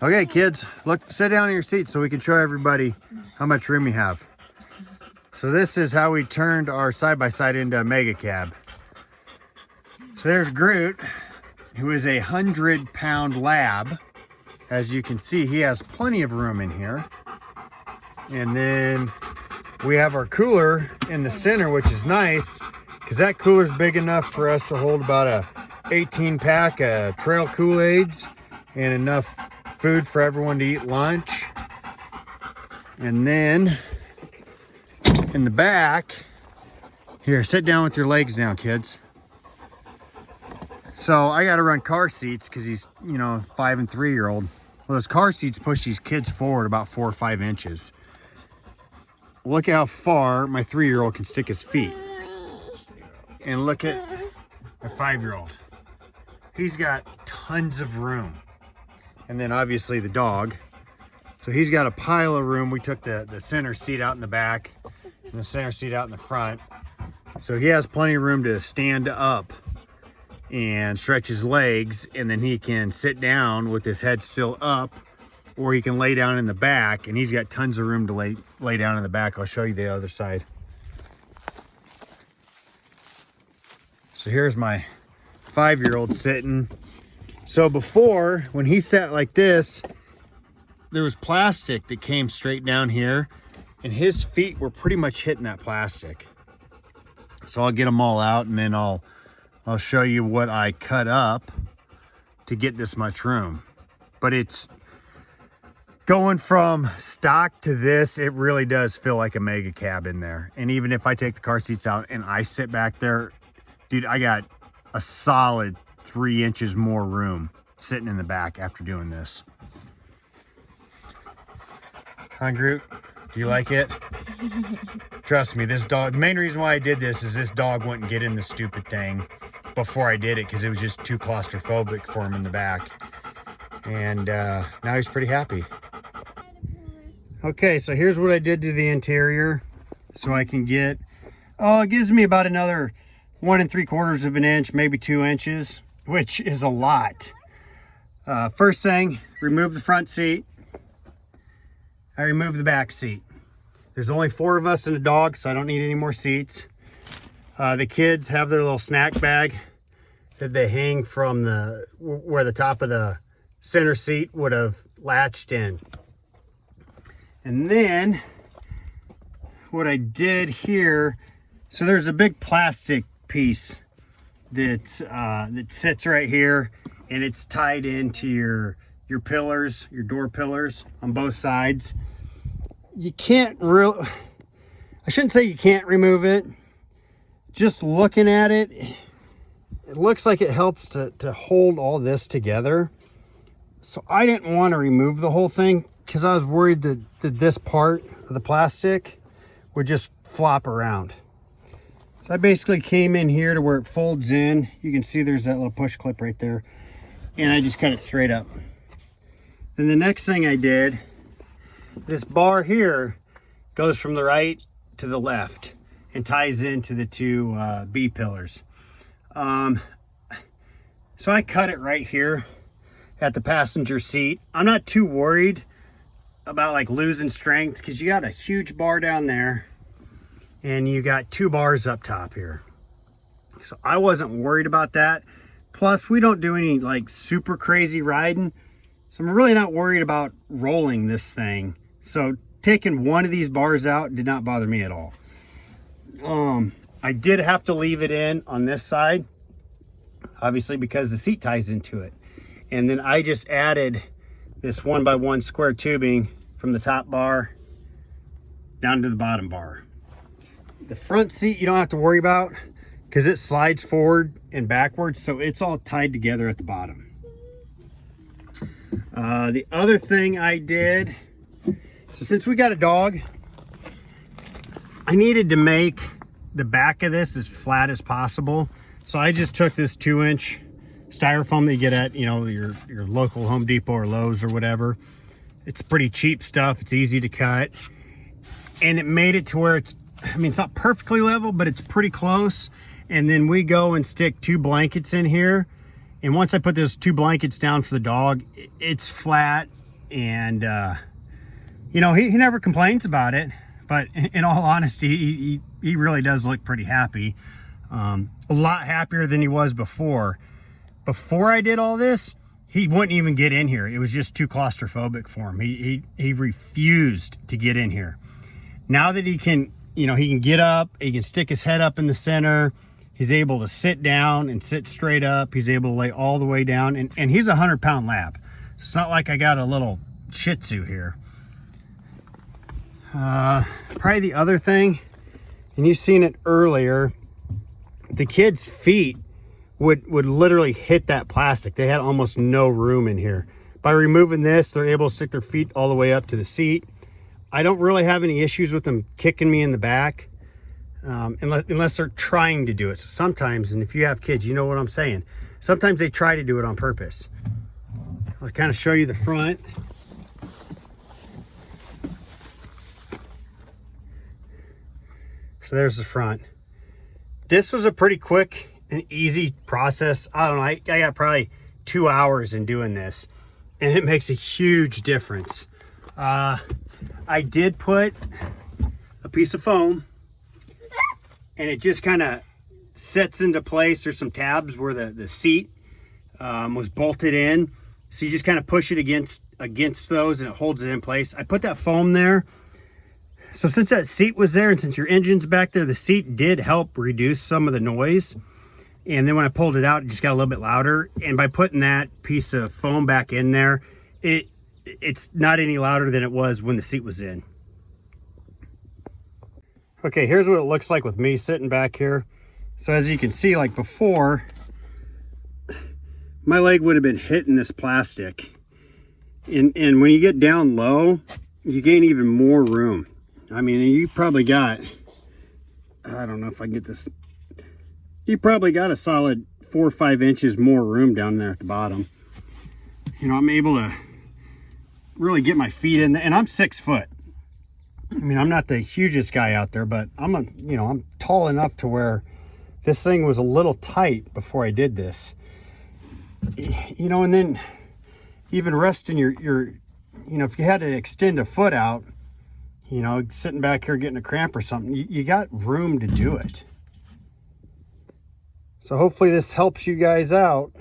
Okay, kids, look, sit down in your seats so we can show everybody how much room we have. So this is how we turned our side-by-side into a mega cab. So there's Groot, who is a 100-pound lab. As you can see, he has plenty of room in here. And then we have our cooler in the center, which is nice because that cooler is big enough for us to hold about a 18-pack of trail Kool-Aids and enough food for everyone to eat lunch. And then in the back, here, sit down with your legs down, kids. So I got to run car seats because he's, 5 and 3-year-old. Well, those car seats push these kids forward about 4 or 5 inches. Look how far my 3-year-old can stick his feet. And look at my 5-year-old. He's got tons of room. And then obviously the dog. So he's got a pile of room. We took the center seat out in the back and the center seat out in the front. So he has plenty of room to stand up and stretch his legs, and then he can sit down with his head still up, or he can lay down in the back, and he's got tons of room to lay down in the back. I'll show you the other side. So here's my 5-year-old sitting. So before, when he sat like this, there was plastic that came straight down here, and his feet were pretty much hitting that plastic. So I'll get them all out, and then I'll show you what I cut up to get this much room. But it's going from stock to this, it really does feel like a mega cab in there. And even if I take the car seats out and I sit back there, dude, I got a solid 3 inches more room sitting in the back after doing this. Huh, Groot? Do you like it? Trust me, this dog, the main reason why I did this is this dog wouldn't get in the stupid thing before I did it because it was just too claustrophobic for him in the back. And now he's pretty happy. Okay, so here's what I did to the interior so I can get, it gives me about another 1 3/4 of an inch, maybe 2 inches, which is a lot. First thing, remove the front seat. I removed the back seat. There's only 4 of us and a dog, so I don't need any more seats. The kids have their little snack bag that they hang from where the top of the center seat would have latched in. And then what I did here, so there's a big plastic piece that sits right here, and it's tied into your pillars, your door pillars on both sides. You can't really, I shouldn't say you can't remove it. Just looking at it, it looks like it helps to hold all this together. So I didn't want to remove the whole thing because I was worried that this part of the plastic would just flop around. So I basically came in here to where it folds in. You can see there's that little push clip right there. And I just cut it straight up. Then the next thing I did, this bar here goes from the right to the left and ties into the 2 B pillars. So I cut it right here at the passenger seat. I'm not too worried about like losing strength because you got a huge bar down there and you got 2 bars up top here. So I wasn't worried about that. Plus we don't do any like super crazy riding. So I'm really not worried about rolling this thing. So taking one of these bars out did not bother me at all. I did have to leave it in on this side, obviously because the seat ties into it. And then I just added this 1x1 square tubing from the top bar down to the bottom bar. The front seat you don't have to worry about because it slides forward and backwards, so it's all tied together at the bottom. The other thing I did, so since we got a dog, I needed to make the back of this as flat as possible. So I just took this 2-inch styrofoam that you get at, your local Home Depot or Lowe's or whatever. It's pretty cheap stuff. It's easy to cut. And it made it to where it's not perfectly level, but it's pretty close. And then we go and stick 2 blankets in here. And once I put those 2 blankets down for the dog, it's flat And you know, he never complains about it, but in all honesty, he really does look pretty happy. A lot happier than he was before. Before I did all this, he wouldn't even get in here. It was just too claustrophobic for him. He refused to get in here. Now that he can, you know, he can get up, he can stick his head up in the center, he's able to sit down and sit straight up, he's able to lay all the way down, and he's a 100-pound lab. It's not like I got a little Shih Tzu here. Probably the other thing, and you've seen it earlier, the kids' feet would literally hit that plastic. They had almost no room in here. By removing this, they're able to stick their feet all the way up to the seat. I don't really have any issues with them kicking me in the back, unless they're trying to do it. So sometimes, and if you have kids, you know what I'm saying. Sometimes they try to do it on purpose. I'll kind of show you the front. So there's the front. This was a pretty quick and easy process. I don't know, I got probably 2 hours in doing this, and it makes a huge difference. I did put a piece of foam, and it just kind of sets into place. There's some tabs where the seat was bolted in, so you just kind of push it against those, and it holds it in place. I put that foam there. So since that seat was there, and since your engine's back there, the seat did help reduce some of the noise. And then when I pulled it out, it just got a little bit louder. And by putting that piece of foam back in there, it's not any louder than it was when the seat was in. Okay, here's what it looks like with me sitting back here. So as you can see, like before, my leg would have been hitting this plastic. And when you get down low, you gain even more room. I mean, you probably got, I don't know if I can get this, you probably got a solid 4 or 5 inches more room down there at the bottom. You know, I'm able to really get my feet in there, and I'm 6 foot. I mean, I'm not the hugest guy out there, but I'm tall enough to where this thing was a little tight before I did this. You know, and then even resting your you know, if you had to extend a foot out, you know, sitting back here getting a cramp or something, you got room to do it. So hopefully this helps you guys out.